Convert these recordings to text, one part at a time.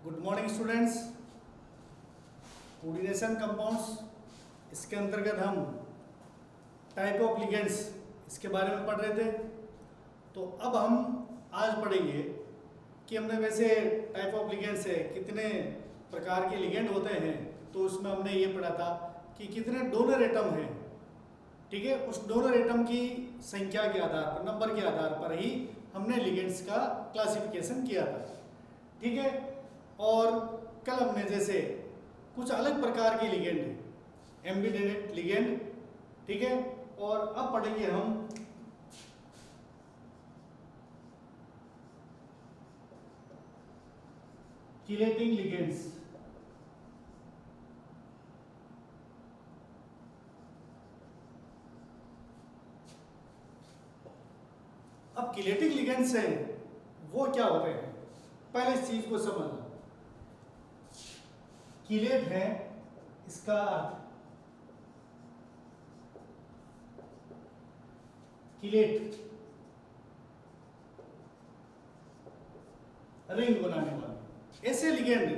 Good morning students. Coordination compounds, इसके अंतर्गत हम टाइप ऑफ लिगेंड्स इसके बारे में पढ़ रहे थे। तो अब हम आज पढ़ेंगे कि हमने वैसे टाइप ऑफ लिगेंड्स है कितने प्रकार के लिगेंड होते हैं। तो उसमें हमने ये पढ़ा था कि कितने डोनर एटम हैं, ठीक है। उस डोनर एटम की संख्या के आधार पर, नंबर के आधार पर ही हमने लिगेंड्स का क्लासिफिकेशन किया था, ठीक है। और कल हमने जैसे कुछ अलग प्रकार के लिगेंड हैं, एम्बिडेनेट लिगेंड, ठीक है। और अब पढ़ेंगे हम किलेटिंग लिगेंड्स। अब किलेटिंग लिगेंड्स हैं वो क्या होते हैं, पहले इस चीज को समझना। किलेट है, इसका अर्थ किलेट रिंग बनाने वाले ऐसे लिगेंड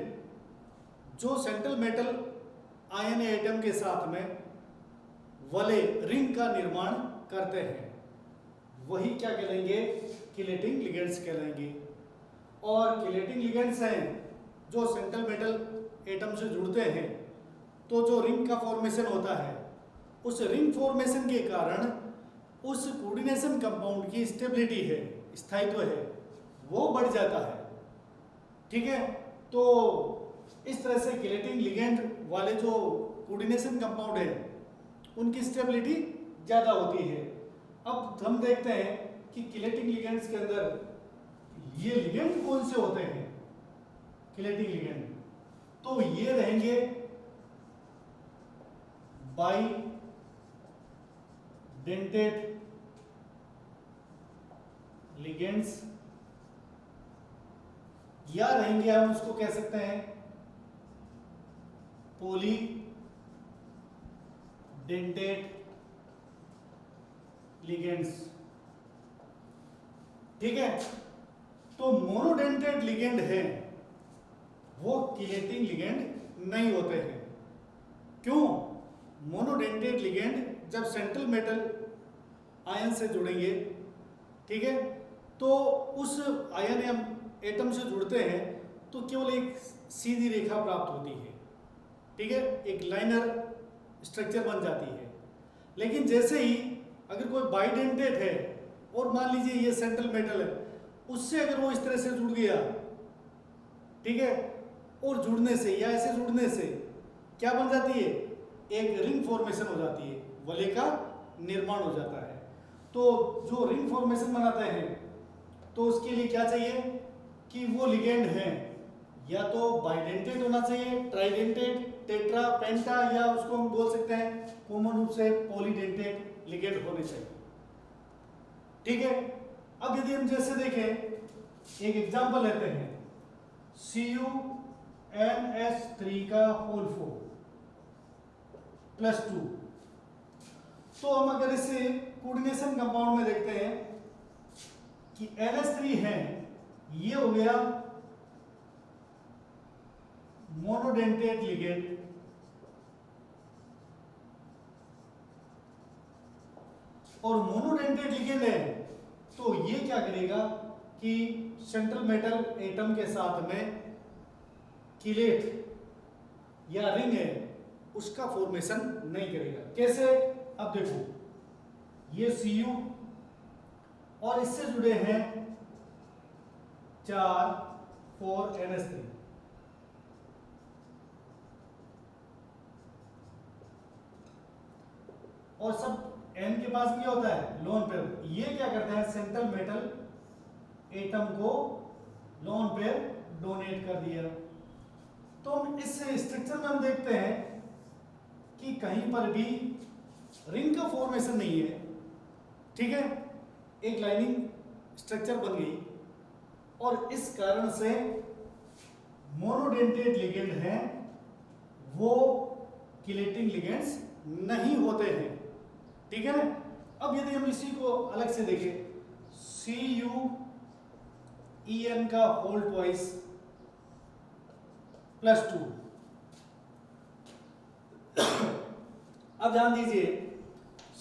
जो सेंट्रल मेटल आयन एटम के साथ में वाले रिंग का निर्माण करते हैं, वही क्या कहलाएंगे, किलेटिंग लिगेंड्स कहलाएंगे। और किलेटिंग लिगेंड्स हैं जो सेंट्रल मेटल एटम से जुड़ते हैं, तो जो रिंग का फॉर्मेशन होता है, उस रिंग फॉर्मेशन के कारण उस कोऑर्डिनेशन कंपाउंड की स्टेबिलिटी है, स्थायित्व है, वो बढ़ जाता है, ठीक है। तो इस तरह से किलेटिंग लिगेंड वाले जो कोऑर्डिनेशन कंपाउंड है उनकी स्टेबिलिटी ज़्यादा होती है। अब हम देखते हैं कि किलेटिंग लिगेंड्स के अंदर ये लिगेंड कौन से होते हैं। किलेटिंग लिगेंड तो ये रहेंगे बाई डेंटेड लिगेंड्स, या रहेंगे हम उसको कह सकते हैं पॉली डेंटेड लिगेंड्स, ठीक है। तो मोनोडेंटेड लिगेंड है वो किलेटिंग लिगेंड नहीं होते हैं। क्यों? मोनोडेंटेड लिगेंड जब सेंट्रल मेटल आयन से जुड़ेंगे, ठीक है, तो उस आयन या एटम से जुड़ते हैं तो केवल एक सीधी रेखा प्राप्त होती है, ठीक है, एक लाइनर स्ट्रक्चर बन जाती है। लेकिन जैसे ही अगर कोई बाइडेंटेड है और मान लीजिए ये सेंट्रल मेटल है, उससे अगर वो इस तरह से जुड़ गया, ठीक है, और जुड़ने से या ऐसे जुड़ने से क्या बन जाती है, एक रिंग फॉर्मेशन हो जाती है, वलय का निर्माण हो जाता है। तो जो रिंग फॉर्मेशन बनाते हैं तो उसके लिए क्या चाहिए कि वो लिगेंड है या तो बाइडेंटेड होना चाहिए, ट्राइडेंटेड, टेट्रा, पेंटा, या उसको हम बोल सकते हैं कॉमन रूप से पॉलीडेंटेड लिगेंड होने चाहिए, ठीक है। अब यदि हम जैसे देखें, एक एग्जांपल लेते हैं, CuNS3 का होल 4 +2। तो हम अगर इसे कोऑर्डिनेशन कंपाउंड में देखते हैं कि NS3 है, ये हो गया मोनोडेंटेड लिगेंड, और मोनोडेंटेड लिगेंड है तो ये क्या करेगा कि सेंट्रल मेटल एटम के साथ में किलेट या रिंग है उसका फॉर्मेशन नहीं करेगा। कैसे? अब देखो, ये Cu और इससे जुड़े हैं 4,4NH3, और सब N के पास क्या होता है, लोन पेयर। ये क्या करते हैं, सेंट्रल मेटल एटम को लोन पेयर डोनेट कर दिया। तो हम इस स्ट्रक्चर में हम देखते हैं कि कहीं पर भी रिंग का फॉर्मेशन नहीं है, ठीक है, एक लाइनिंग स्ट्रक्चर बन गई, और इस कारण से मोनोडेंटेड लिगेंड हैं वो किलेटिंग लिगेंड्स नहीं होते हैं, ठीक है ना। अब यदि हम इसी को अलग से देखें, CuEn का होल ट्वाइस +2। अब ध्यान दीजिए,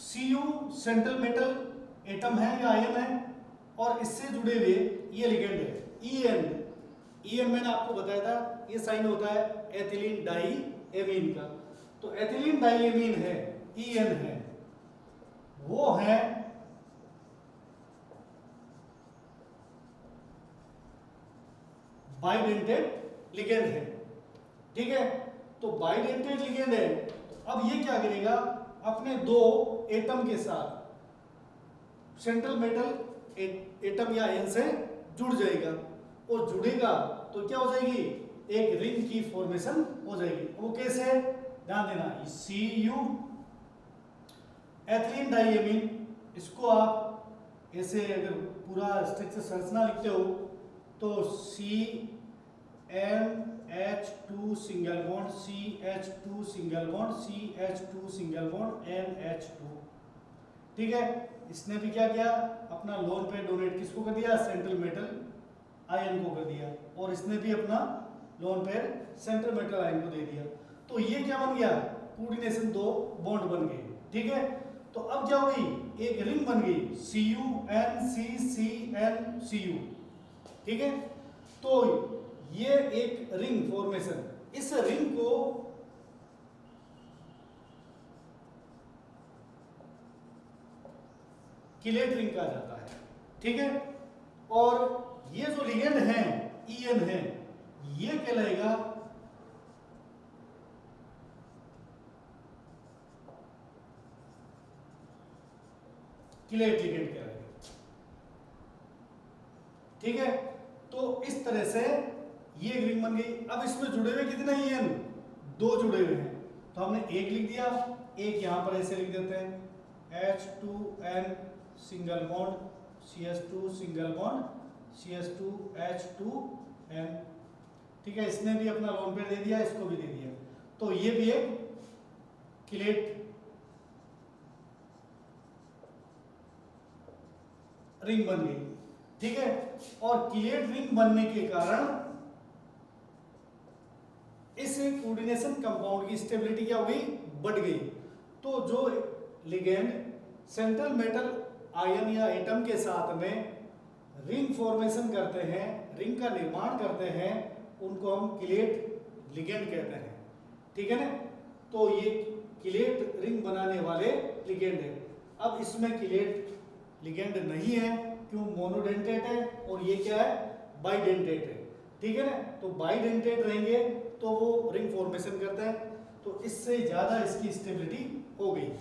Cu सेंट्रल मेटल एटम है या आयन है, और इससे जुड़े हुए ये लिगेंड है En मैंने आपको बताया था, ये साइन होता है एथिलीन डाई एमीन का। तो एथिलीन डाई एमीन है, En है, वो है बाइडेंटेड लिगेंड है। ठीक है, तो बाइडेंटेड लिगेंड है, तो अब ये क्या करेगा, अपने दो एटम के साथ सेंट्रल मेटल एटम या आयन से जुड़ जाएगा, और जुड़ेगा तो क्या हो जाएगी, एक रिंग की फॉर्मेशन हो जाएगी। वो कैसे, ध्यान देना, Cu एथिलीन डाइएमीन, इसको आप ऐसे अगर पूरा स्ट्रक्चर संरचना लिखते हो तो CnH2 single bond, CH2 single bond, CH2 single bond, NH2। ठीक है, इसने भी क्या किया, अपना लोन पेयर डोनेट किसको कर दिया, सेंट्रल मेटल आयन को कर दिया, और इसने भी अपना lone pair central metal ion को दे दिया। तो ये क्या बन गया, कोऑर्डिनेशन, दो बॉन्ड बन गए। ठीक है, तो अब क्या हुई, एक रिंग बन गई, CuNCCnCu। ठीक है, तो ये एक रिंग फॉर्मेशन, इस रिंग को किलेट रिंग कहा जाता है। ठीक है, और ये जो लिगेंड है En है, ये कहलाएगा किलेट लिगेंड कहलाएगा। ठीक है, तो इस तरह से ये एक रिंग बन गई। अब इसमें जुड़े हुए कितने En, दो जुड़े हुए हैं, तो हमने एक लिख दिया, एक यहां पर ऐसे लिख देते हैं, H2N single bond, CH2 single bond, CH2H2N। ठीक है, इसने भी अपना लोन पेयर दे दिया, इसको भी दे दिया, तो ये भी एक किलेट रिंग बन गई। ठीक है, और किलेट रिंग बनने के कारण इस कोऑर्डिनेशन कंपाउंड की स्टेबिलिटी क्या हो गई, बढ़ गई। तो जो लिगेंड सेंट्रल मेटल आयन या एटम के साथ में रिंग फॉर्मेशन करते हैं, रिंग का निर्माण करते हैं, उनको हम किलेट लिगेंड कहते हैं। ठीक है ना, तो ये किलेट रिंग बनाने वाले लिगेंड है। अब इसमें किलेट लिगेंड नहीं है, क्यों, मोनोडेंटेट है, और ये क्या है, बाइडेंटेट है। ठीक है ना, तो बाइडेंटेट रहेंगे तो वो रिंग फॉर्मेशन करता है, तो इससे ज्यादा इसकी स्टेबिलिटी हो गई।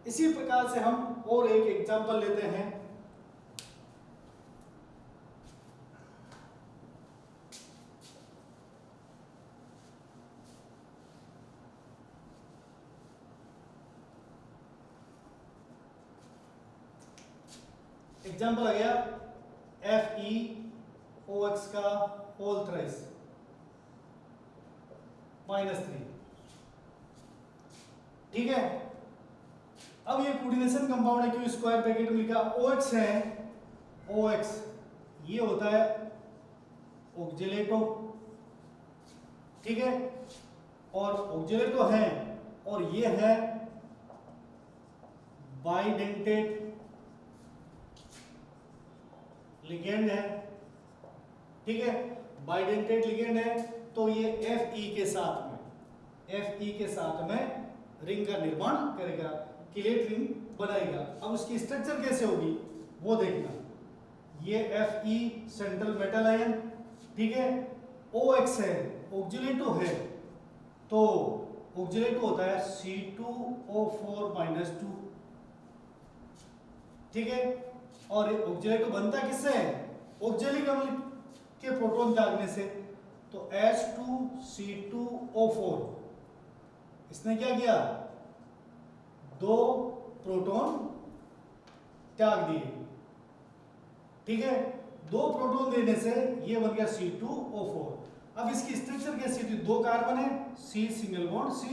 इसी प्रकार से हम और एक एग्जांपल लेते हैं। एग्जांपल आ गया FeOX का होल थ्राइस -3। ठीक है, अब ये कोऑर्डिनेशन कंपाउंड है, क्यों स्क्वायर ब्रैकेट में लिखा, OX है, OX ये होता है ऑक्जेलेटो। ठीक है, और ऑक्जेलेटो है, और ये है बाइडेंटेट लिगेंड है। ठीक है, बाइडेंटेट लिगेंड है, तो ये Fe के साथ में रिंग का निर्माण करेगा, किलेट रिंग बनाएगा। अब उसकी स्ट्रक्चर कैसे होगी वो देखना, ये Fe सेंट्रल मेटल आयन, ठीक है, OX है, ऑक्जेलेटो है, तो ऑक्जेलेटो होता है C2O4 -2। ठीक है, और ऑक्जेलेटो बनता किससे है, ऑक्जेलिक अम्ल के प्रोटॉन त्यागने से, तो H2C2O4, इसने क्या किया, दो प्रोटॉन त्याग दिए। ठीक है, दो प्रोटॉन देने से ये बन गया C2O4। अब इसकी स्ट्रक्चर कैसी थी, दो कार्बन है, C सिंगल बॉन्ड C,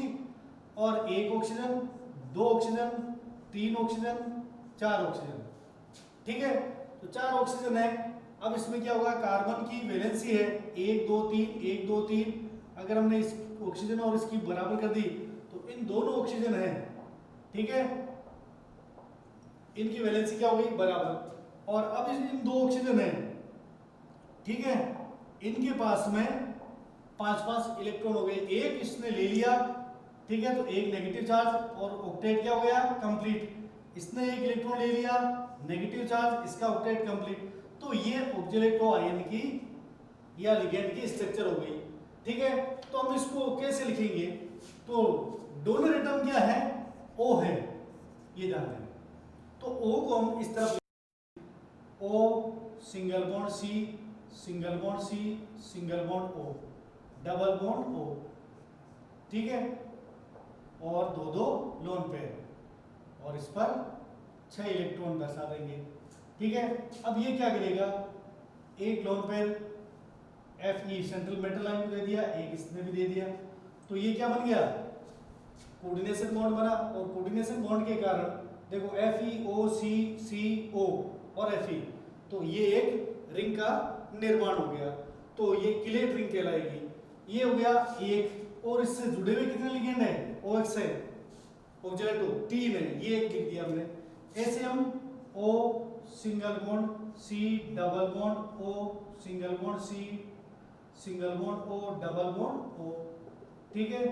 और एक ऑक्सीजन, दो ऑक्सीजन, तीन ऑक्सीजन, चार ऑक्सीजन। ठीक है, तो चार ऑक्सीजन है। अब इसमें क्या होगा, कार्बन की वैलेंसी है 1 2 3 1 2 3, अगर हमने इस ऑक्सीजन और इसकी बराबर कर दी तो इन दोनों ऑक्सीजन है, ठीक है, इनकी वैलेंसी क्या हो गई बराबर। और अब इन दो ऑक्सीजन है, ठीक है, इनके पास में 5-5 इलेक्ट्रॉन हो गए, एक इसने ले लिया, ठीक है, तो एक नेगेटिव चार्ज और ऑक्टेट क्या हो गया कंप्लीट। इसने एक इलेक्ट्रॉन ले लिया, नेगेटिव चार्ज, इसका ऑक्टेट कंप्लीट। तो ये ऑक्जेलेटो आयन की या लिगेंड की स्ट्रक्चर हो गई, ठीक है। तो हम इसको कैसे लिखेंगे, तो डोनर एटम क्या है, O है, ये जानते हैं। तो O को हम इस तरफ, O single bond C, single bond C, single bond O, double bond O, ठीक है, और दो दो लोन पेयर, और इस पर 6 इलेक्ट्रॉन दर्शा देंगे, ठीक है। अब ये क्या करेगा, एक lone pair Fe central metal ion को दे दिया, एक इसने भी दे दिया, तो ये क्या बन गया, कोऑर्डिनेशन बॉन्ड बना। और कोऑर्डिनेशन बॉन्ड के कारण देखो FeOCCO और Fe, तो ये एक रिंग का निर्माण हो गया, तो ये किलेट रिंग कहलाएगी। ये हो गया एक, और इससे जुड़े हुए कितने लिगेंड है, OX है, ऑक्जेलेटो 3 है, ये एक लिख दिया हमने। ऐसे हम O single bond C, double bond O, single bond C, single bond O, double bond O, ठीक है,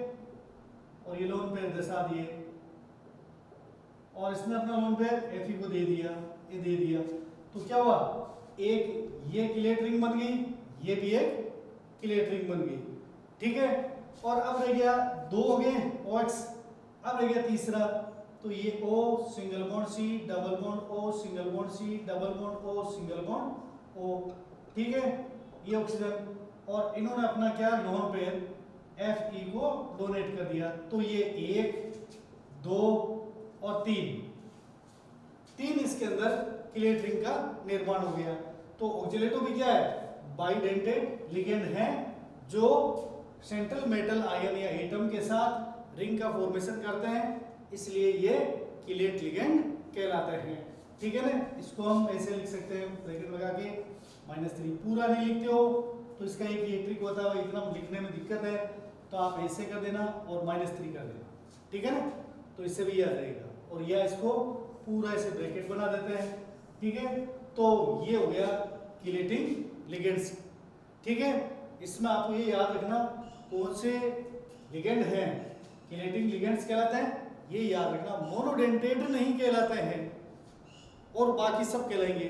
और ये लोन पेयर दर्शा दिए, और इसने अपना लोन पेयर Fe को दे दिया, ये दे दिया, तो क्या हुआ, एक ये किलेट रिंग बन गई, ये भी एक किलेट रिंग बन गई, ठीक है। और अब रह गया, दो हो गए OX, अब रह गया तीसरा, तो ये O single bond C, double bond O, single bond C, double bond O, single bond O, ठीक है, ये ऑक्सीजन, और इन्होंने अपना क्या लोन पेयर Fe को डोनेट कर दिया, तो ये 1 2 और 3 इसके अंदर किलेट रिंग का निर्माण हो गया। तो ऑक्जेलेटो भी क्या है, बाइडेंटेड लिगेंड है, जो सेंट्रल मेटल आयन या एटम के साथ रिंग का फॉर्मेशन करते हैं, इसलिए ये किलेट लिगेंड कहलाते हैं, ठीक है ना। इसको हम ऐसे लिख सकते हैं ब्रैकेट लगा के, -3 पूरा नहीं लिखते हो तो इसका एक ये ट्रिक होता है, इतना लिखने में दिक्कत है तो आप ऐसे कर देना और -3 कर देना, ठीक है ना, तो इससे भी ये आ जाएगा। और या इसको पूरा ऐसे ब्रैकेट बना देते हैं, ठीक है। तो ये हो गया किलेटिंग लिगेंड्स, ठीक है। इसमें आपको ये याद रखना कौन से लिगेंड हैं किलेटिंग लिगेंड्स कहलाते हैं, ये याद रखना। मोनोडेंटेट नहीं कहलाते हैं और बाकी सब कहलाएंगे,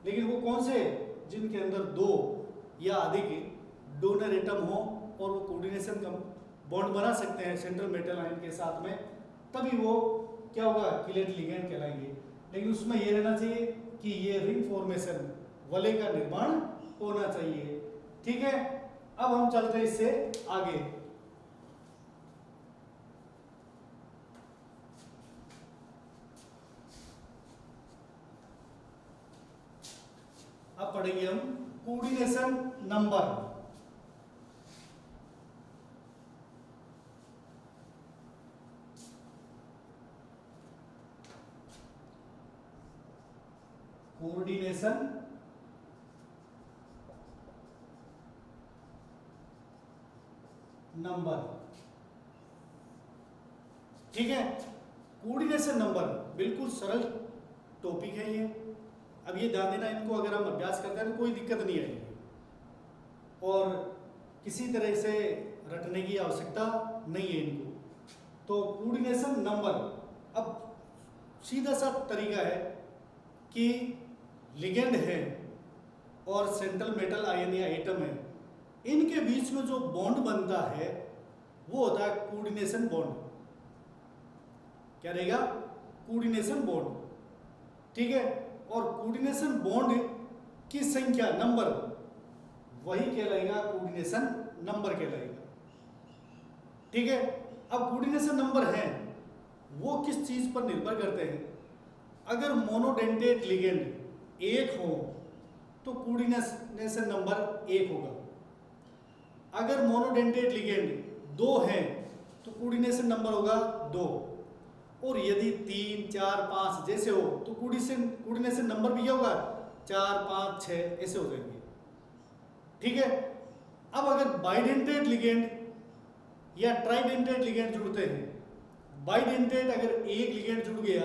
लेकिन वो कौन से, जिनके अंदर 2 या अधिक डोनर एटम हो और वो कोऑर्डिनेशन का बॉन्ड बना सकते हैं सेंट्रल मेटल आयन के साथ में, तभी वो क्या होगा, किलेट लिगेंड कहलाएंगे। लेकिन उसमें ये रहना चाहिए कि ये रिंग फॉर्मेशन वलय का निर्माण होना चाहिए, ठीक है। अब हम चलते हैं इससे आगे। अब पढ़ेंगे हम कोऑर्डिनेशन नंबर। कोऑर्डिनेशन नंबर, ठीक है। कोऑर्डिनेशन नंबर बिल्कुल सरल टॉपिक है ये। अब ये ध्यान देना, इनको अगर हम अभ्यास करते हैं तो कोई दिक्कत नहीं आएगी और किसी तरह से रटने की आवश्यकता नहीं है इनको। तो कोऑर्डिनेशन नंबर, अब सीधा सा तरीका है कि लिगेंड है और सेंट्रल मेटल आयन या एटम है, इनके बीच में जो बॉन्ड बनता है वो होता है कोऑर्डिनेशन बॉन्ड। क्या रहेगा, कोऑर्डिनेशन बॉन्ड, ठीक है। और कोऑर्डिनेशन बॉन्ड की संख्या नंबर वही कहलाएगा, कोऑर्डिनेशन नंबर कहलाएगा, ठीक है। अब कोऑर्डिनेशन नंबर है वो किस चीज पर निर्भर करते हैं। अगर मोनोडेंटेट लिगेंड 1 हो तो कोऑर्डिनेशन नंबर 1 होगा। अगर मोनोडेंटेट लिगेंड 2 है तो कोऑर्डिनेशन नंबर होगा 2। और यदि 3 4 5 जैसे हो तो कोऑर्डिनेशन नंबर भी क्या होगा, 4 5 6 ऐसे हो जाएंगे, ठीक है। अब अगर बाइडेंटेट लिगेंड या ट्राइडेंटेट लिगेंड जुड़ते हैं। बाइडेंटेट अगर एक लिगेंड जुड़ गया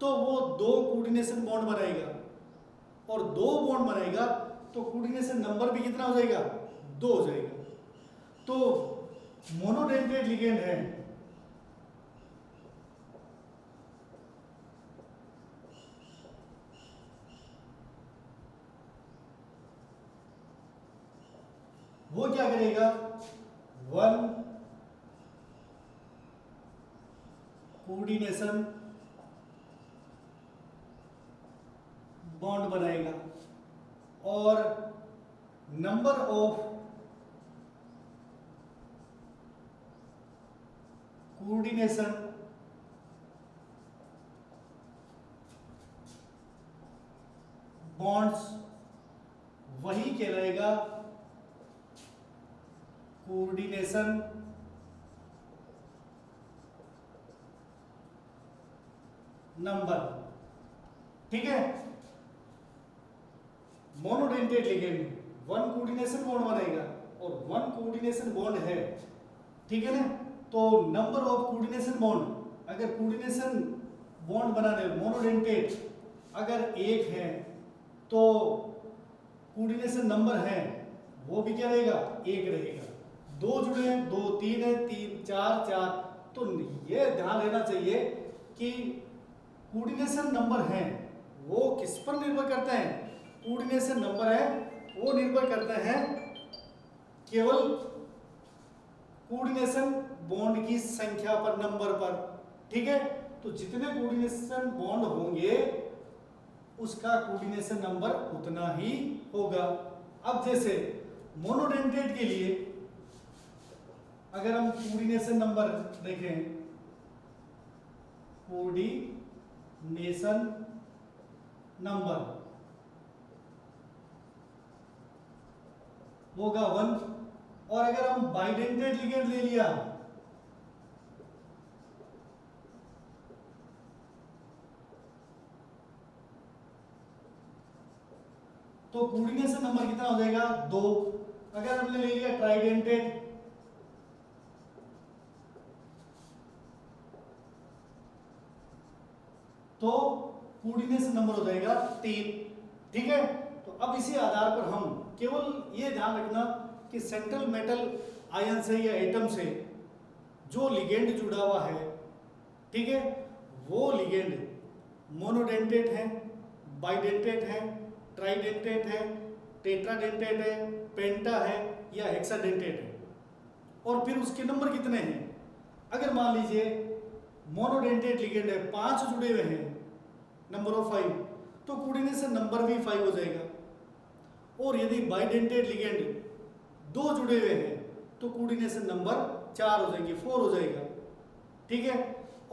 तो वो दो कोऑर्डिनेशन बॉन्ड बनाएगा, और दो बॉन्ड बनाएगा तो कोऑर्डिनेशन नंबर भी कितना हो जाएगा, 2 हो जाएगा। तो मोनोडेंटेट लिगेंड है वो क्या करेगा, 1 कोऑर्डिनेशन बॉन्ड बनाएगा और नंबर ऑफ कोऑर्डिनेशन बॉन्ड्स वही कहलाएगा कोऑर्डिनेशन नंबर। ठीक है, मोनोडेंटेट लिगेंड 1 कोऑर्डिनेशन बॉन्ड बनेगा और 1 कोऑर्डिनेशन बॉन्ड है, ठीक है ना। तो नंबर ऑफ कोऑर्डिनेशन बॉन्ड, अगर कोऑर्डिनेशन बॉन्ड बनाने मोनोडेंटेट अगर एक है तो कोऑर्डिनेशन नंबर है वो भी क्या रहेगा, 1 रहेगा। 2 जुड़े हैं, 2 3 है, 3 4 4। तो ये ध्यान रहना चाहिए कि कोऑर्डिनेशन नंबर है वो किस पर निर्भर करते हैं, कोऑर्डिनेशन नंबर है वो निर्भर करते हैं केवल कोऑर्डिनेशन बॉन्ड की संख्या पर, नंबर पर। ठीक है, तो जितने कोऑर्डिनेशन बॉन्ड होंगे उसका कोऑर्डिनेशन नंबर उतना ही होगा। अब जैसे मोनोडेंटेट के लिए अगर हम कोऑर्डिनेशन नंबर देखें, कोऑर्डिनेशन नंबर होगा 1। और अगर हम बाइडेंटेट लिगेंड ले लिया तो कोऑर्डिनेशन नंबर कितना हो जाएगा, 2। अगर हमने ले लिया ट्राइडेंटेट तो कोऑर्डिनेशन नंबर हो जाएगा 3। ठीक है, तो अब इसी आधार पर हम केवल ये ध्यान रखना कि सेंट्रल मेटल आयन से या एटम से जो लिगेंड जुड़ा हुआ है, ठीक है, वो लिगेंड मोनोडेंटेट है, बाइडेंटेट है, ट्राइडेंटेट है, टेट्राडेंटेट है, पेंटा है या हेक्साडेंटेट है, और फिर उसके नंबर कितने हैं। अगर मान लीजिए मोनोडेंटेट लिगेंड है, 5 जुड़े हुए हैं, नंबर ऑफ 5, तो कोऑर्डिनेशन नंबर भी 5 हो जाएगा। और यदि बाइडेंटेट लिगेंड 2 जुड़े हुए हैं तो कोऑर्डिनेशन नंबर 4 हो जाएंगे, 4 हो जाएगा। ठीक है,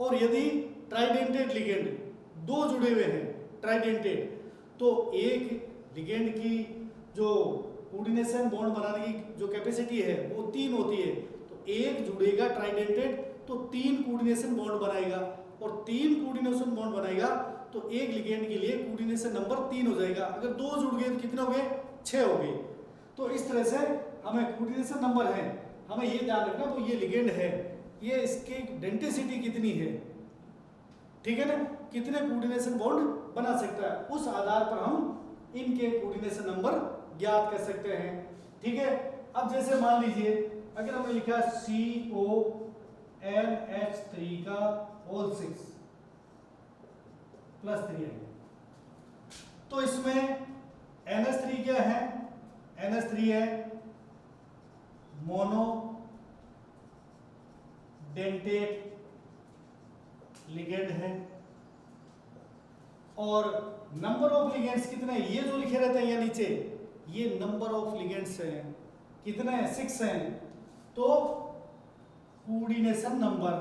और यदि ट्राइडेंटेट लिगेंड 2 जुड़े हुए हैं, ट्राइडेंटेट, तो एक लिगेंड की जो कोऑर्डिनेशन बॉन्ड बनाने की जो कैपेसिटी है वो 3 होती है। तो एक जुड़ेगा ट्राइडेंटेट तो 3 कोऑर्डिनेशन बॉन्ड बनाएगा, और 3 कोऑर्डिनेशन बॉन्ड बनाएगा तो एक लिगेंड के लिए कोऑर्डिनेशन नंबर 3 हो जाएगा। अगर 2 जुड़ गए तो कितने हो गए, 6 हो गए। तो इस तरह से हमें कोऑर्डिनेशन नंबर है, हमें ये ध्यान रखना तो ये लिगेंड है, ये इसकी डेंसिटी कितनी है, ठीक है ना, कितने कोऑर्डिनेशन बॉन्ड बना सकता है, उस आधार पर हम इनके कोऑर्डिनेशन नंबर ज्ञात कर सकते हैं। ठीक है, अब जैसे मान लीजिए अगर हमने लिखा CONH3 का होल 6 +3 है, तो इसमें NH3 क्या है, NH3 है मोनो डेंटेट लिगेंड है, और नंबर ऑफ लिगेंड्स कितने हैं, ये जो लिखे रहते हैं या नीचे, ये नंबर ऑफ लिगेंड्स हैं, कितने हैं, 6 हैं। तो कोऑर्डिनेशन नंबर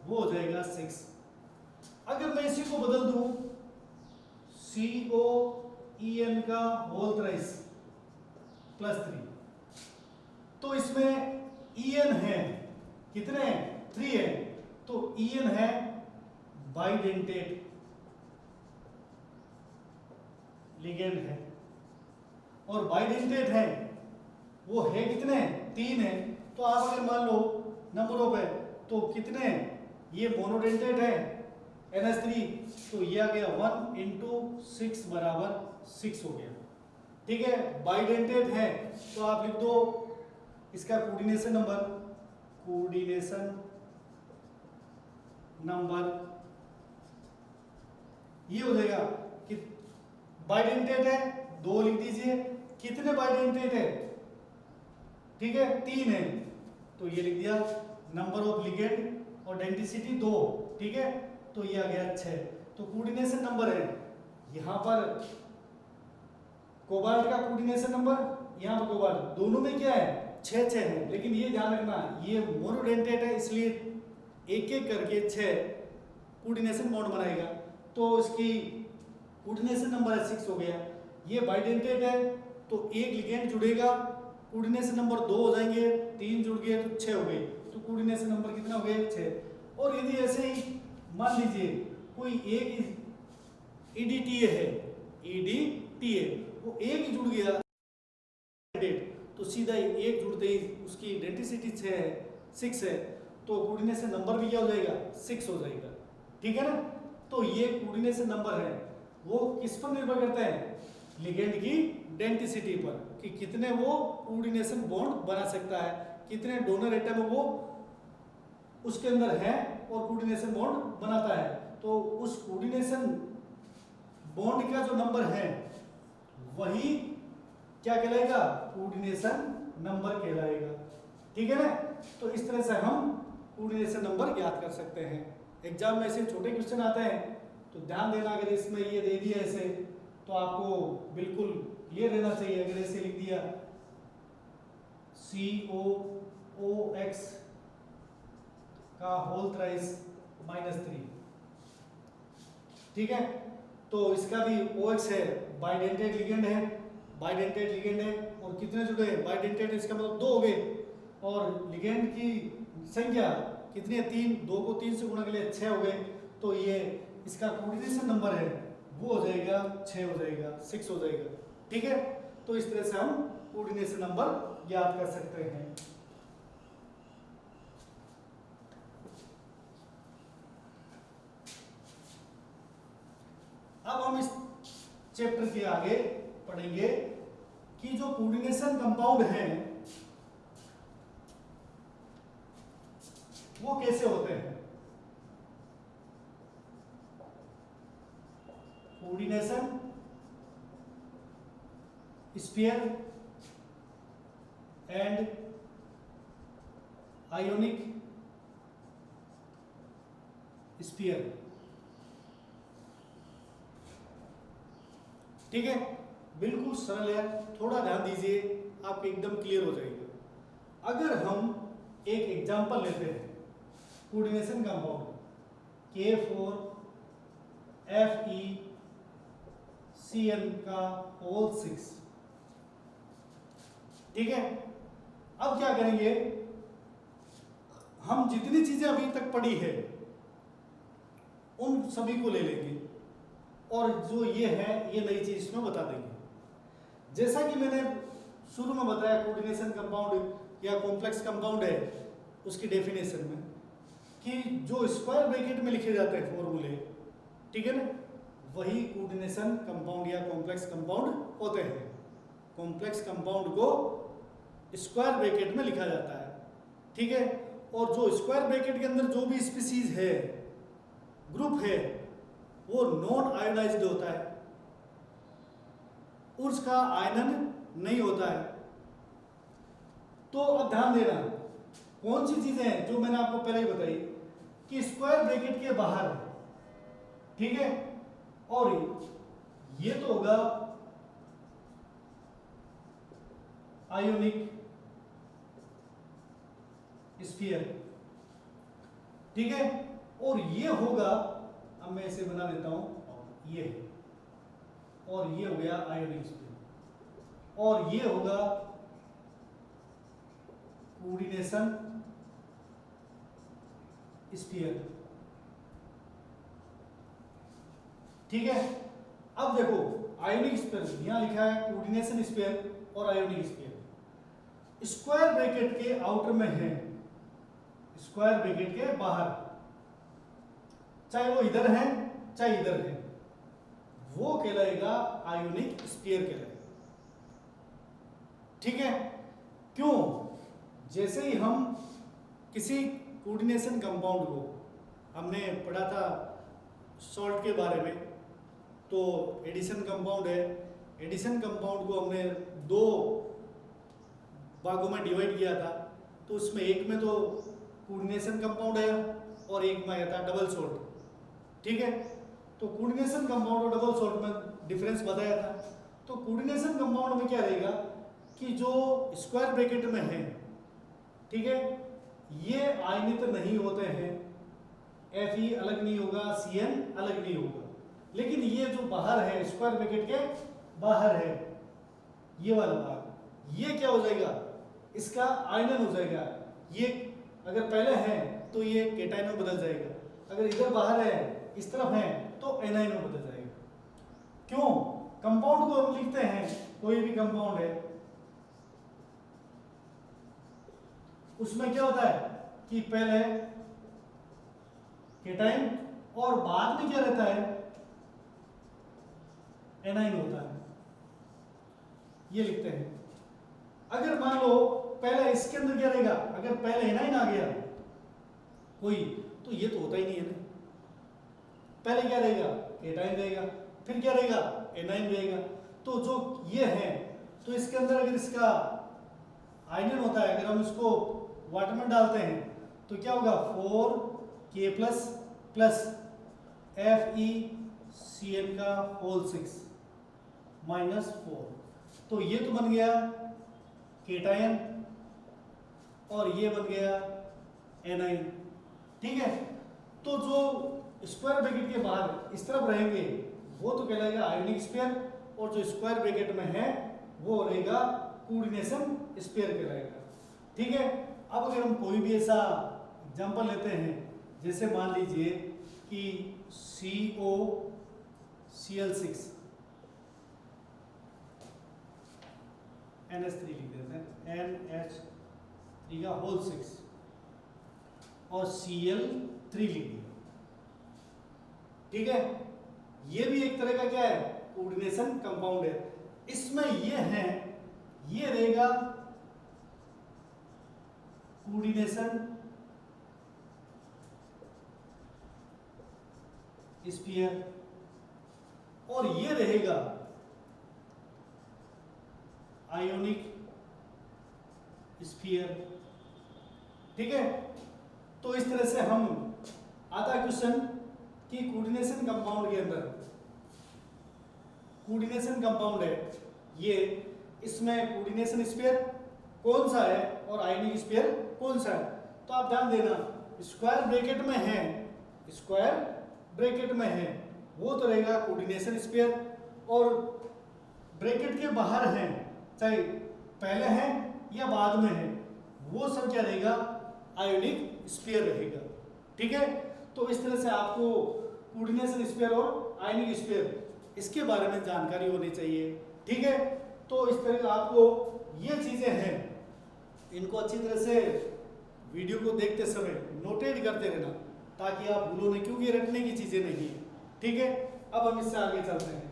वो हो जाएगा 6। अगर मैं इसी को बदल दूं COEN का होल 3 +3, तो इसमें EN है कितने, 3 है, तो EN है बाइडेंटेट लिगेंड है, और बाइडेंटेट है वो है कितने, 3 है। तो आप अगर मान लो नंबर ऑफ है तो कितने, ये मोनोडेंटेट है NH3, तो ये आ गया 1 इंटू 6 बराबर 6 हो गया। ठीक है, बाइडेंटेट है तो आप लिख दो इसका कोऑर्डिनेशन नंबर ये हो जाएगा कि बाइडेंटेट है 2 लिख दीजिए, कितने बाइडेंटेट है, ठीक है 3 है, तो ये लिख दिया नंबर ऑफ लिगेंड और डेंसिटी 2, ठीक है, तो ये आ गया 6। तो कोऑर्डिनेशन नंबर है यहाँ पर कोबाल्ट का कोऑर्डिनेशन नंबर, यहाँ पर कोबाल्ट, दोनों में क्या है 6 है, लेकिन ये ध्यान रखना ये मोनोडेंटेट है इसलिए एक एक करके 6 कोऑर्डिनेशन बॉन्ड बनाएगा, तो इसकी कोऑर्डिनेशन नंबर 6 हो गया। ये बाइडेंटेट है तो एक लिगेंड जुड़ेगा, कोऑर्डिनेशन नंबर 2 हो जाएंगे, 3 जुड़ गए तो 6 हो गए, तो कोऑर्डिनेशन नंबर कितना हो गया 6। और यदि ऐसे ही मान लीजिए कोई एक EDTA है, EDTA वो एक ही जुड़ गया तो सीधा एक जुड़ते ही उसकी डेंसिटी 6 है, तो कोऑर्डिनेशन नंबर भी क्या हो जाएगा 6 हो जाएगा, ठीक है ना। तो ये कोऑर्डिनेशन नंबर है वो किस पर निर्भर करता है, लिगेंड की डेंसिटी पर, कि कितने वो कोऑर्डिनेशन बॉन्ड बना सकता है, कितने डोनर एटम वो उसके अंदर है और कोऑर्डिनेशन बॉन्ड बनाता है। तो उस कोऑर्डिनेशन बॉन्ड का जो नंबर है वही क्या कहलाएगा, कोऑर्डिनेशन नंबर कहलाएगा, ठीक है ना। तो इस तरह से हम कोऑर्डिनेशन नंबर ज्ञात कर सकते हैं। एग्जाम में ऐसे छोटे क्वेश्चन आते हैं तो ध्यान देना, अगर इसमें ये दे दिया ऐसे तो आपको बिल्कुल क्लियर रहना चाहिए। अगर ऐसे लिख दिया COOX का होल थ्राइस -3, ठीक है, तो इसका भी OX है, बाइडेंटेट लिगेंड है, बाइडेंटेट लिगेंड है और कितने जुड़े हैं, बाइडेंटेट इसका मतलब 2 हो गए, और लिगेंड की संख्या कितनी है 3, 2 को 3 से गुणा के लिए 6 हो गए, तो ये इसका कोऑर्डिनेशन नंबर है वो हो जाएगा 6 हो जाएगा, 6 हो जाएगा, ठीक है। तो इस तरह से हम कोऑर्डिनेशन नंबर याद कर सकते हैं। अब हम इस चैप्टर के आगे पढ़ेंगे कि जो कोऑर्डिनेशन कंपाउंड हैं वो कैसे होते हैं। Coordination sphere and ionic sphere, ठीक है, बिल्कुल सरल है, थोड़ा ध्यान दीजिए आपको एकदम क्लियर हो जाएगा। अगर हम एक एग्जांपल लेते हैं कोऑर्डिनेशन कंपाउंड K4FeCN का होल 6, ठीक है। अब क्या करेंगे, हम जितनी चीजें अभी तक पढ़ी है उन सभी को ले लेंगे और जो ये है ये नई चीज इसमें बता देंगे। जैसा कि मैंने शुरू में बताया कोऑर्डिनेशन कंपाउंड या कॉम्प्लेक्स कंपाउंड है उसकी डेफिनेशन में कि जो स्क्वायर ब्रैकेट में लिखे जाते हैं फॉर्मूले, ठीक है ना, वही कोऑर्डिनेशन कंपाउंड या कॉम्प्लेक्स कंपाउंड होते हैं। कॉम्प्लेक्स कंपाउंड को स्क्वायर ब्रैकेट में लिखा जाता है, ठीक है, और जो स्क्वायर ब्रैकेट के अंदर जो भी स्पीसीज है, ग्रुप है, वो नॉन आयोनाइज्ड होता है, उसका आयनन नहीं होता है। तो अब ध्यान देना कौन सी चीजें हैं जो मैंने आपको पहले ही बताई कि स्क्वायर ब्रैकेट के बाहर, ठीक है, और ये तो होगा आयोनिक स्फीयर, ठीक है, और ये होगा, अब मैं इसे बना देता हूं, ये और ये हो गया आयोनिक स्फीयर, और ये होगा कोऑर्डिनेशन स्फीयर, ठीक है। अब देखो आयोनिक स्फीयर, यहाँ लिखा है कोऑर्डिनेशन स्फीयर और आयोनिक स्फीयर स्क्वायर ब्रैकेट के आउटर में है, स्क्वायर ब्रैकेट के बाहर, चाहे वो इधर है चाहे इधर है, वो कहलाएगा आयोनिक स्फीयर कहलाएगा। ठीक है, क्यों? जैसे ही हम किसी कोऑर्डिनेशन कंपाउंड को, हमने पढ़ा था सॉल्ट के बारे में, तो एडिशन कंपाउंड है, एडिशन कंपाउंड को हमने दो भागों में डिवाइड किया था, तो उसमें एक में तो कोऑर्डिनेशन कंपाउंड आया और एक में आया था डबल सॉल्ट। ठीक है, तो कोऑर्डिनेशन कंपाउंड और डबल सॉल्ट में डिफरेंस बताया था। तो कोऑर्डिनेशन कंपाउंड में क्या रहेगा कि जो स्क्वायर ब्रैकेट में है, ठीक है, ये आयनित नहीं होते हैं, Fe अलग नहीं होगा, Cn अलग नहीं होगा, लेकिन ये जो बाहर है, स्क्वायर ब्रैकेट के बाहर है, ये वाला भाग, ये क्या हो जाएगा, इसका आयनन हो जाएगा। ये अगर पहले है तो ये केटाइन में बदल जाएगा, अगर इधर बाहर है, इस तरफ है, तो एनाइन में बदल जाएगा। क्यों? कंपाउंड को हम लिखते हैं, कोई भी कंपाउंड है उसमें क्या होता है कि पहले केटाइन और बाद में क्या रहता है, एनाइन होता है, ये लिखते हैं। अगर मान लो पहले इसके अंदर क्या रहेगा, अगर पहले एनाइन आ गया कोई, तो ये तो होता ही नहीं है ना, पहले क्या रहेगा, केटाइन रहेगा, फिर क्या रहेगा, एनाइन रहेगा। तो जो ये है, तो इसके अंदर अगर इसका आयनन होता है, अगर हम इसको वाटर में डालते हैं तो क्या होगा, 4K प्लस FeCN का होल 6 माइनस 4, तो ये तो बन गया केटायन और ये बन गया एनाइन। ठीक है, तो जो स्क्वायर ब्रैकेट के बाहर इस तरफ रहेंगे वो तो कहलाएगा आयोनिक स्फीयर, और जो स्क्वायर ब्रैकेट में है वो रहेगा कोऑर्डिनेशन स्फीयर कहलाएगा। ठीक है, अब अगर हम कोई भी ऐसा एग्जांपल लेते हैं, जैसे मान लीजिए कि COCl6 NH3 लिख देते हैं, NH3 का होल 6 और Cl3 लिख दिया। ठीक है, ये भी एक तरह का क्या है, कोऑर्डिनेशन कंपाउंड है। इसमें ये है, ये रहेगा कोऑर्डिनेशन स्फीयर और ये रहेगा आयोनिक स्फीयर। ठीक है, तो इस तरह से हम आता क्वेश्चन कि कोऑर्डिनेशन कंपाउंड के अंदर, कोऑर्डिनेशन कंपाउंड है ये, इसमें कोऑर्डिनेशन स्फीयर कौन सा है और आयोनिक स्फीयर कौन सा है। तो आप ध्यान देना, स्क्वायर ब्रैकेट में है, स्क्वायर ब्रैकेट में है वो तो रहेगा कोऑर्डिनेशन स्फीयर, और ब्रैकेट के बाहर है, चाहे पहले है या बाद में है, वो सब क्या रहेगा, आयोनिक स्फीयर रहेगा। ठीक है, तो इस तरह से आपको कोऑर्डिनेशन स्फीयर और आयोनिक स्फीयर इसके बारे में जानकारी होनी चाहिए। ठीक है, तो इस तरह आपको ये चीजें हैं, इनको अच्छी तरह से वीडियो को देखते समय नोटेट करते रहना ताकि आप भूलो नहीं, क्योंकि रटने की चीजें नहीं है। ठीक है, अब हम इससे आगे चलते हैं।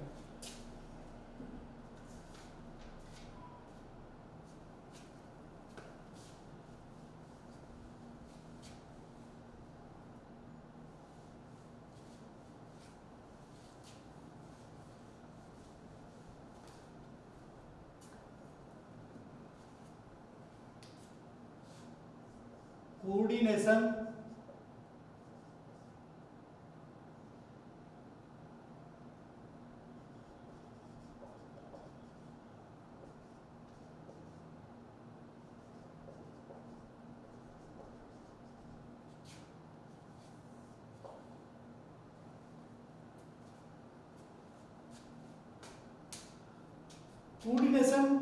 Coordination coordination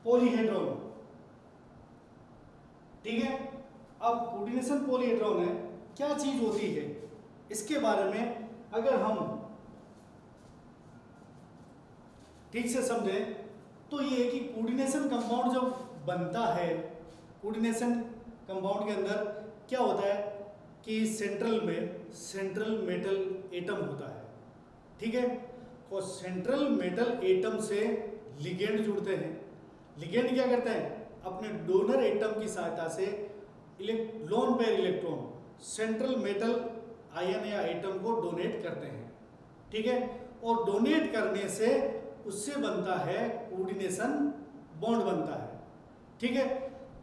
polyhedron. ठीक है, अब कोऑर्डिनेशन पॉलीहेड्रॉन है, क्या चीज होती है इसके बारे में अगर हम ठीक से समझे तो ये है कि कोऑर्डिनेशन कंपाउंड जब बनता है, कोऑर्डिनेशन कंपाउंड के अंदर क्या होता है कि सेंट्रल मेटल एटम होता है, ठीक है। और सेंट्रल मेटल एटम से लिगेंड जुड़ते हैं। लिगेंड क्या करते हैं, अपने डोनर एटम की सहायता से lone pair electron central metal ion या एटम को डोनेट करते हैं, ठीक है। और डोनेट करने से उससे बनता है कोऑर्डिनेशन बॉन्ड बनता है, ठीक है।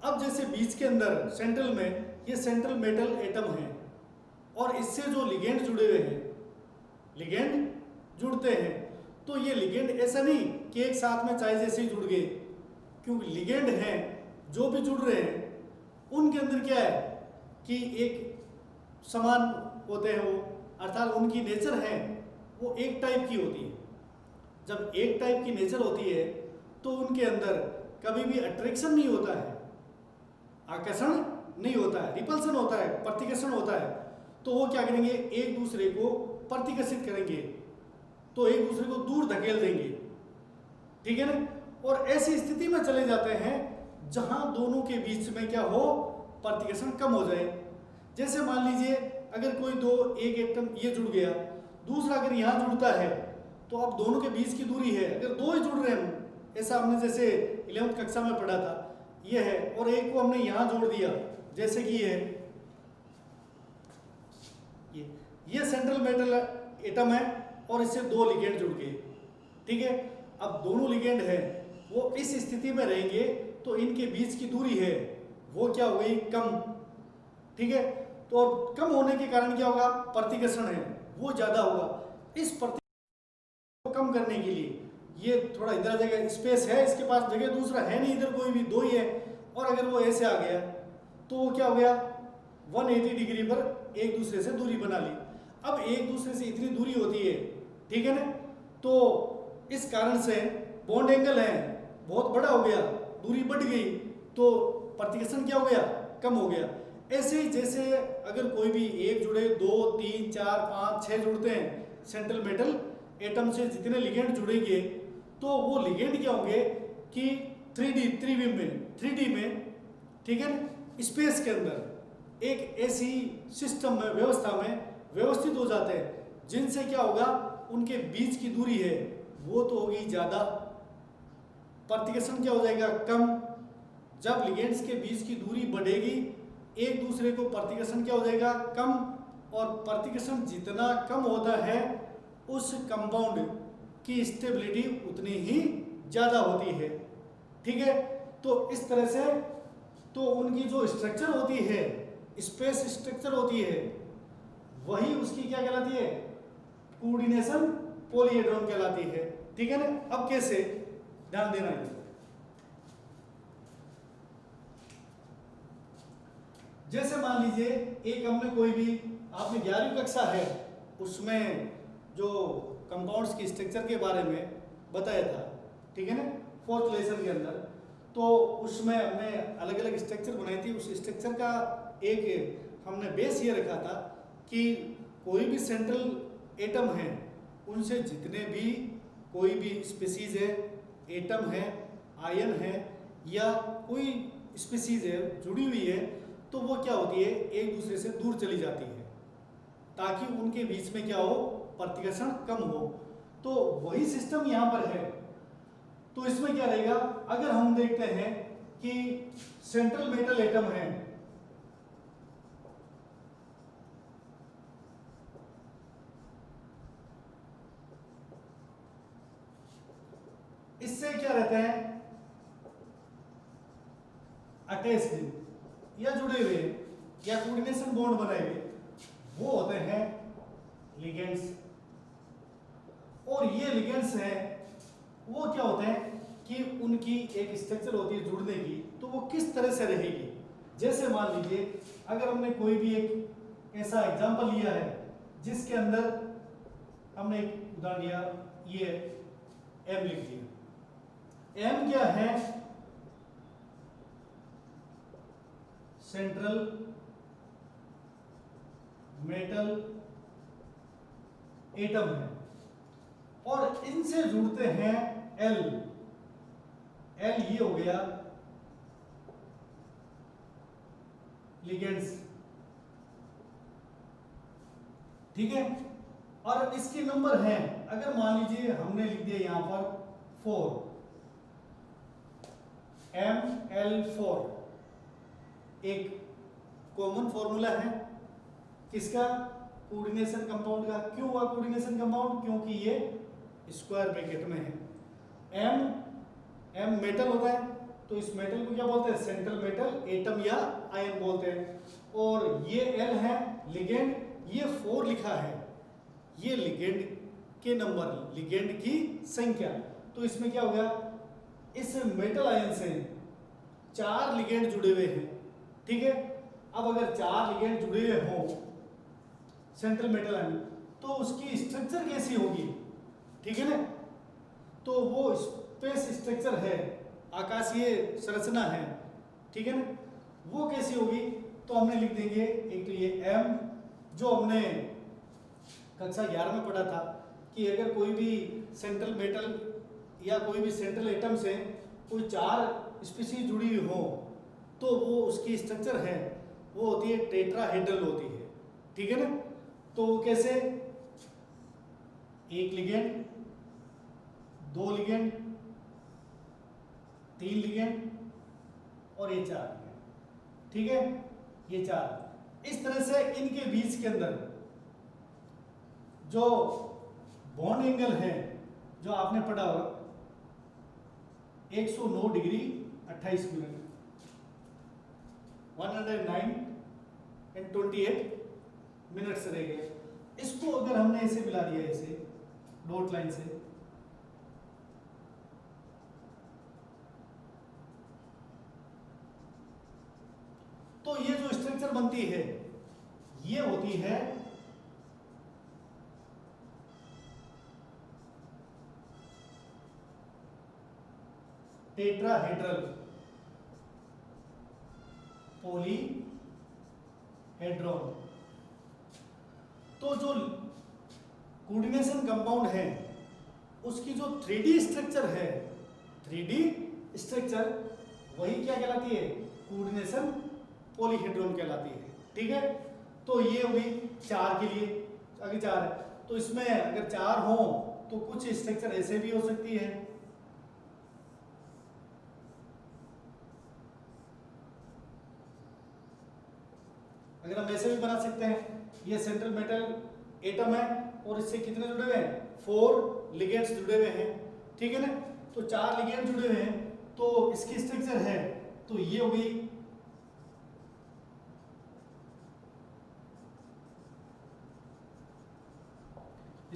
अब जैसे बीच के अंदर सेंट्रल में ये सेंट्रल मेटल एटम है और इससे जो लिगेंड जुड़े हुए हैं, लिगेंड जुड़ते हैं, तो ये लिगेंड ऐसा नहीं कि एक साथ में चाहे जैसे ही जुड़ गए, क्योंकि लिगेंड हैं जो भी जुड़ रहे हैं उनके अंदर क्या है कि एक समान होते हैं वो, अर्थात उनकी नेचर है वो एक टाइप की होती है। जब एक टाइप की नेचर होती है तो उनके अंदर कभी भी अट्रैक्शन नहीं होता है, आकर्षण नहीं होता है, रिपल्सन होता है, प्रतिकर्षण होता है। तो वो क्या करेंगे, एक दूसरे को प्रतिकर्षित करेंगे, तो एक दूसरे को दूर धकेल देंगे, ठीक है ना। और ऐसी स्थिति में चले जाते हैं जहां दोनों के बीच में क्या हो, प्रतिकर्षण कम हो जाए। जैसे मान लीजिए अगर कोई एक एटम ये जुड़ गया, दूसरा अगर यहाँ जुड़ता है तो अब दोनों के बीच की दूरी है, अगर दो ही जुड़ रहे हैं, ऐसा हमने जैसे 11वीं कक्षा में पढ़ा था, ये है, और एक को हमने यहाँ जोड़ दिया जैसे कि ये सेंट्रल मेटल एटम है और इससे दो लिगेंड जुड़ गए, ठीक है। अब दोनों लिगेंड है वो इस स्थिति में रहेंगे तो इनके बीच की दूरी है वो क्या हो गई, कम, ठीक है। तो कम होने के कारण क्या होगा, प्रतिकर्षण है वो ज्यादा होगा। इस प्रतिकर्षण को कम करने के लिए ये थोड़ा इधर जगह स्पेस है, इसके पास जगह दूसरा है नहीं, इधर कोई भी दो ही है, और अगर वो ऐसे आ गया तो वो क्या हो गया, 180 डिग्री पर एक दूसरे से दूरी बना ली। अब एक दूसरे से इतनी दूरी होती है, ठीक है ना, तो इस कारण से बॉन्ड एंगल है बहुत बड़ा हो गया, दूरी बढ़ गई, तो प्रतिकर्षण क्या हो गया, कम हो गया। ऐसे ही जैसे अगर कोई भी एक जुड़े, 2 3 4 5 6 जुड़ते हैं, सेंट्रल मेटल एटम से जितने लिगेंड जुड़ेंगे तो वो लिगेंड क्या होंगे कि 3D में, ठीक है, स्पेस के अंदर एक ऐसी सिस्टम में, व्यवस्था में व्यवस्थित हो जाते हैं जिनसे क्या होगा, उनके बीच की दूरी है वो तो होगी ज़्यादा, प्रतिकर्षण क्या हो जाएगा, कम। जब लिगेंड्स के बीच की दूरी बढ़ेगी एक दूसरे को प्रतिकर्षण क्या हो जाएगा, कम, और प्रतिकर्षण जितना कम होता है उस कंपाउंड की स्टेबिलिटी उतनी ही ज़्यादा होती है, ठीक है। तो इस तरह से तो उनकी जो स्ट्रक्चर होती है, स्पेस स्ट्रक्चर होती है, वही उसकी क्या कहलाती है, कोऑर्डिनेशन पॉलीहेड्रॉन कहलाती है, ठीक है ना। अब कैसे, ध्यान देना है, जैसे मान लीजिए एक हमने कोई भी, आपने 11वीं कक्षा है उसमें जो कंपाउंड्स की स्ट्रक्चर के बारे में बताया था, ठीक है ना, 4th लेसन के अंदर, तो उसमें हमने अलग अलग स्ट्रक्चर बनाई थी। उस स्ट्रक्चर का एक हमने बेस ये रखा था कि कोई भी सेंट्रल एटम है उनसे जितने भी कोई भी स्पीसीज है, एटम है, आयन है या कोई स्पीसीज है जुड़ी हुई है, तो वो क्या होती है, एक दूसरे से दूर चली जाती है ताकि उनके बीच में क्या हो, प्रतिकर्षण कम हो। तो वही सिस्टम यहाँ पर है। तो इसमें क्या रहेगा, अगर हम देखते हैं कि सेंट्रल मेटल एटम है, इससे क्या रहते हैं, अटैच्ड या जुड़े हुए या कोऑर्डिनेशन बॉन्ड बनाए हुए, वो होते हैं लिगेंड्स। और ये लिगेंड्स हैं वो क्या होते हैं कि उनकी एक स्ट्रक्चर होती है जुड़ने की, तो वो किस तरह से रहेगी। जैसे मान लीजिए अगर हमने कोई भी एक ऐसा एग्जांपल लिया है जिसके अंदर हमने एक उदाहरण लिया, ये एम लिख दिया। एम क्या है, सेंट्रल मेटल एटम है और इनसे जुड़ते हैं एल एल ये हो गया लिगेंड्स, ठीक है। और इसके नंबर हैं, अगर मान लीजिए हमने लिख दिया यहां पर 4, ML4 एक कॉमन फॉर्मूला है किसका, कोऑर्डिनेशन कंपाउंड का। क्यों हुआ कोऑर्डिनेशन कंपाउंड, क्योंकि ये स्क्वायर ब्रैकेट में है। एम मेटल होता है, तो इस मेटल को क्या बोलते हैं, सेंट्रल मेटल एटम या आयन बोलते हैं। और ये एल है लिगेंड, ये 4 लिखा है, ये लिगेंड के नंबर, लिगेंड की संख्या। तो इसमें क्या हो गया, इस मेटल आयन से 4 लिगेंड जुड़े हुए हैं, ठीक है। अब अगर 4 लिगेंड जुड़े हुए हों सेंट्रल मेटल आयन, तो उसकी स्ट्रक्चर कैसी होगी, ठीक है ना। तो वो स्पेस स्ट्रक्चर है, आकाशीय संरचना है, ठीक है ना, वो कैसी होगी। तो हमने लिख देंगे, एक तो ये M जो हमने कक्षा 11 में पढ़ा था कि अगर कोई भी सेंट्रल मेटल या कोई भी सेंट्रल एटम से कोई 4 स्पीशीज जुड़ी हुई हो, तो वो उसकी स्ट्रक्चर है वो होती है टेट्राहेड्रल होती है, ठीक है ना। तो कैसे, एक लिगेंड, 2 लिगेंड, 3 लिगेंड और ये 4 लिगेंड, ठीक है, ये 4। इस तरह से इनके बीच के अंदर जो बॉन्ड एंगल है जो आपने पढ़ा होगा 109 डिग्री 28 मिनट, 109 and 28 मिनट्स रह गए। इसको अगर हमने ऐसे मिला दिया, ऐसे डॉट लाइन से, तो ये जो स्ट्रक्चर बनती है ये होती है टेट्राहेड्रल पॉलीहेड्रॉन। तो जो कोऑर्डिनेशन कंपाउंड है उसकी जो 3D स्ट्रक्चर है, 3D स्ट्रक्चर वही क्या कहलाती है, कोऑर्डिनेशन पॉलीहेड्रॉन कहलाती है, ठीक है। तो ये हुई 4 के लिए, अगर 4 है तो इसमें अगर 4 हो तो कुछ स्ट्रक्चर ऐसे भी हो सकती है, अगर हम ऐसे भी बना सकते हैं। ये सेंट्रल मेटल एटम है और इससे कितने जुड़े हुए हैं, 4 लिगेंड्स जुड़े हुए हैं, ठीक है ना। तो 4 लिगेंड जुड़े हुए हैं, तो इसकी स्ट्रक्चर है, तो ये हो गई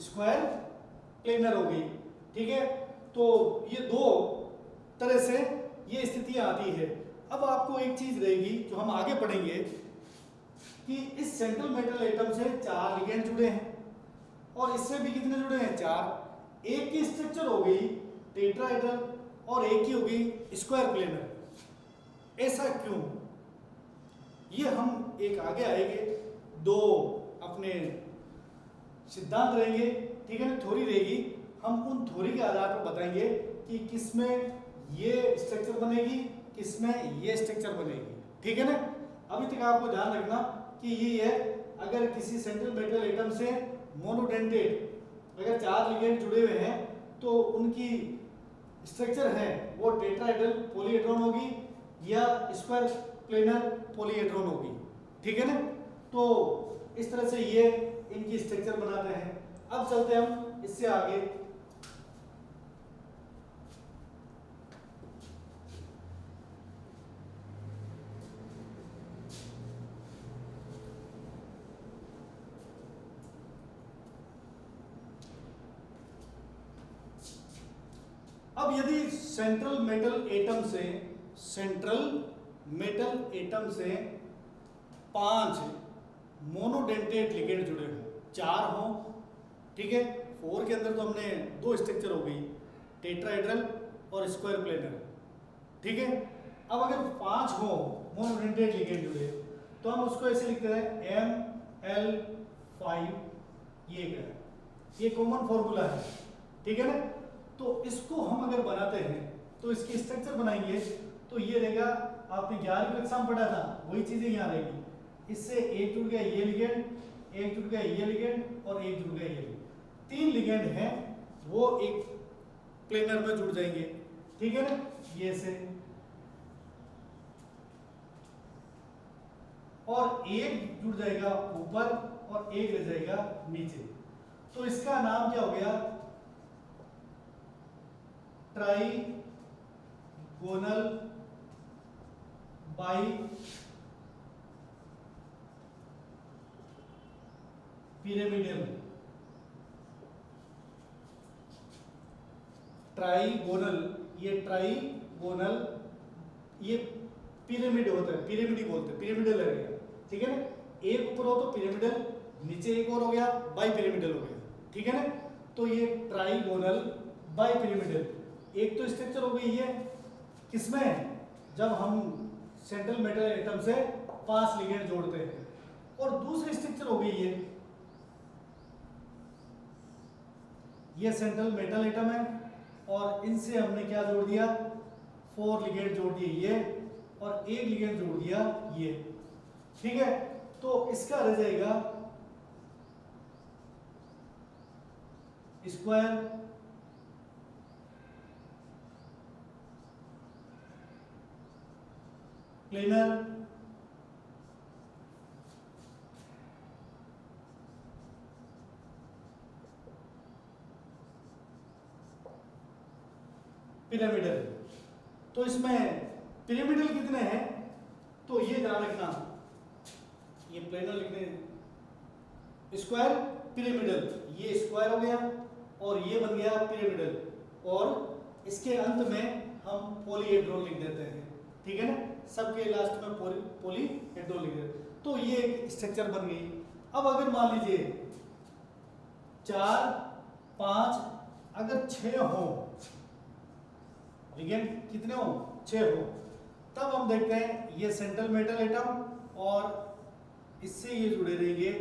स्क्वायर प्लेनर हो गई, ठीक है। तो ये 2 तरह से ये स्थितियां आती है। अब आपको एक चीज रहेगी जो हम आगे पढ़ेंगे कि इस सेंट्रल मेटल एटम से 4 लिगेंड जुड़े हैं और इससे भी कितने जुड़े हैं, 4। एक की स्ट्रक्चर हो गई टेट्राहेड्रल और एक की हो गई स्क्वायर प्लेनर। ऐसा क्यों, ये हम एक आगे आएंगे, 2 अपने सिद्धांत रहेंगे, ठीक है ना, थ्योरी रहेगी। हम उन थ्योरी के आधार पर बताएंगे कि किसमें ये स्ट्रक्चर बनेगी, किसमें ये स्ट्रक्चर बनेगी, ठीक है ना। अभी तक आपको ध्यान रखना कि ये है, अगर किसी सेंट्रल मेटल एटम से मोनोडेंटेट अगर 4 लिगेंड जुड़े हुए हैं तो उनकी स्ट्रक्चर है वो टेट्राहेड्रल पॉलीहेड्रॉन होगी या स्क्वायर प्लेनर पॉलीहेड्रॉन होगी, ठीक है ना। तो इस तरह से ये इनकी स्ट्रक्चर बनाते हैं। अब चलते हैं हम इससे आगे। अब यदि सेंट्रल मेटल एटम से 5 मोनोडेंटेट लिगेंड जुड़े हो, 4 हो, ठीक है। 4 के अंदर तो हमने 2 स्ट्रक्चर हो गई, टेट्राहेड्रल और स्क्वायर प्लेनर, ठीक है। अब अगर 5 हो मोनोडेंटेट लिगेंड जुड़े तो हम उसको ऐसे लिखते हैं ML5, ये कॉमन फॉर्मूला है, ठीक है ना। तो इसको हम अगर बनाते हैं तो इसकी स्ट्रक्चर बनाएंगे तो ये रहेगा, आपने 11वीं कक्षा में पढ़ा था वही चीजें यहाँ रहेगी। इससे एक जुड़ गया ये लिगेंड, एक जुड़ गया ये लिगेंड और एक जुड़ गया ये लिगेंड, 3 लिगेंड हैं वो एक प्लेनर में जुड़ जाएंगे, ठीक है ना, ये से। और एक जुड़ जाएगा ऊपर और एक रह जाएगा नीचे, तो इसका नाम क्या हो गया, ट्राइगोनल बाई पिरामिडल। ट्राइगोनल, ये ट्राइगोनल, ये पिरामिड होता है, पिरामिड बोलते हैं, पिरामिडल लगेगा, ठीक है ना। एक ऊपर हो तो पिरामिडल, नीचे एक और हो गया बाई पिरामिडल हो गया, ठीक है ना। तो ये ट्राइगोनल बाई पिरामिडल, एक तो स्ट्रक्चर हो गई है किसमें, जब हम सेंट्रल मेटल एटम से 5 लिगेंड जोड़ते हैं, और दूसरी स्ट्रक्चर हो गई है, ये सेंट्रल मेटल एटम है और इनसे हमने क्या जोड़ दिया, 4 लिगेंड जोड़ दिए ये, और एक लिगेंड जोड़ दिया ये, ठीक है। तो इसका रह जाएगा स्क्वायर प्लेनर पिरामिडल। तो इसमें पिरामिडल कितने हैं, तो ये ध्यान रखना, ये प्लेनर लिखने स्क्वायर पिरामिडल, ये स्क्वायर हो गया और ये बन गया पिरामिडल, और इसके अंत में हम पॉलीहेड्रॉन लिख देते हैं, ठीक है ना, सबके लास्ट में पॉलीहेड्रॉन लिख देते हैं। तो ये एक स्ट्रक्चर बन गई। अब अगर मान लीजिए 4, 5, अगर 6 हो लिगेंड, कितने हो, 6 हो, तब हम देखते हैं ये सेंट्रल मेटल एटम और इससे ये जुड़े रहेंगे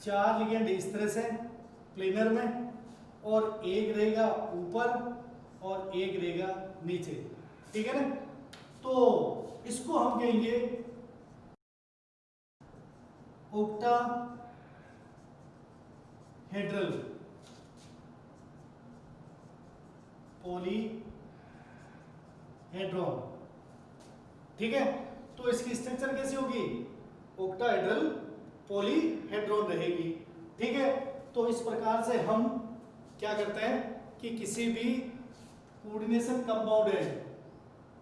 4 लिगेंड इस तरह से प्लेनर में, और एक रहेगा ऊपर और एक रहेगा नीचे, ठीक है ना। तो इसको हम कहेंगे ऑक्टाहेड्रल पॉलीहेड्रॉन, ठीक है। तो इसकी स्ट्रक्चर कैसी होगी, ऑक्टाहेड्रल पॉलीहेड्रॉन रहेगी, ठीक है। तो इस प्रकार से हम क्या करते हैं कि किसी भी कोऑर्डिनेशन कंपाउंड है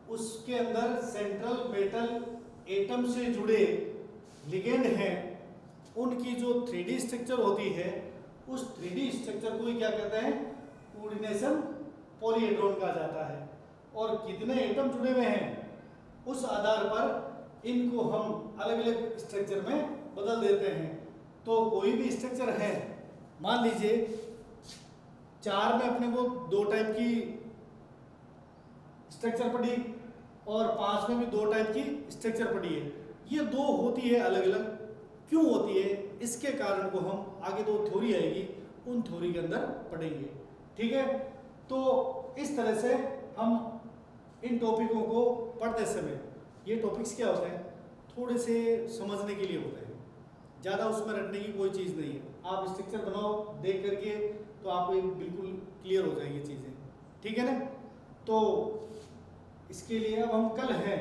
उसके अंदर सेंट्रल मेटल एटम से जुड़े लिगेंड हैं, उनकी जो 3D स्ट्रक्चर होती है उस 3D स्ट्रक्चर को ही क्या कहते हैं, कोऑर्डिनेशन पॉलीहेड्रॉन कहा जाता है। और कितने एटम जुड़े हुए हैं उस आधार पर इनको हम अलग अलग स्ट्रक्चर में बदल देते हैं। तो कोई भी स्ट्रक्चर है, मान लीजिए 4 में अपने को 2 टाइप की स्ट्रक्चर पड़ी और 5 में भी 2 टाइप की स्ट्रक्चर पड़ी है, ये 2 होती है अलग अलग, क्यों होती है, इसके कारण को हम आगे 2 थ्योरी आएगी उन थ्योरी के अंदर पढ़ेंगे, ठीक है। तो इस तरह से हम इन टॉपिकों को पढ़ते समय, ये टॉपिक्स क्या होते हैं, थोड़े से समझने के लिए होते हैं, ज़्यादा उसमें रटने की कोई चीज़ नहीं है। आप स्ट्रक्चर बनाओ देख करके तो आपको बिल्कुल क्लियर हो जाएंगी चीज़ें, ठीक है ना। तो इसके लिए अब हम कल हैं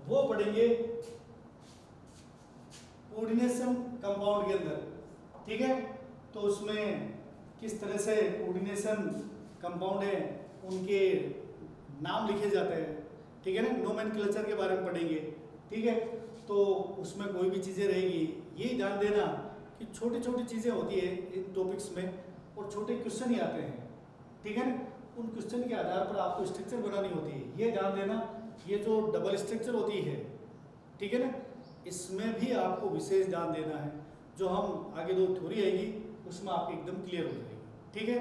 वो पढ़ेंगे कोऑर्डिनेशन कंपाउंड के अंदर, ठीक है। तो उसमें किस तरह से कोऑर्डिनेशन कंपाउंड है उनके नाम लिखे जाते हैं, ठीक है ना, नोमेनक्लेचर के बारे में पढ़ेंगे, ठीक है। तो उसमें कोई भी चीज़ें रहेगी, ये ध्यान देना कि छोटी छोटी चीज़ें होती है इन टॉपिक्स में और छोटे क्वेश्चन ही आते हैं, ठीक है ना। उन क्वेश्चन के आधार पर आपको स्ट्रक्चर बनानी होती है, ये ध्यान देना। ये जो डबल स्ट्रक्चर होती है, ठीक है ना, इसमें भी आपको विशेष ध्यान देना है, जो हम आगे 2 थ्योरी आएगी उसमें आपको एकदम क्लियर हो जाएगी, ठीक है।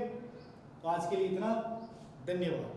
तो आज के लिए इतना, धन्यवाद।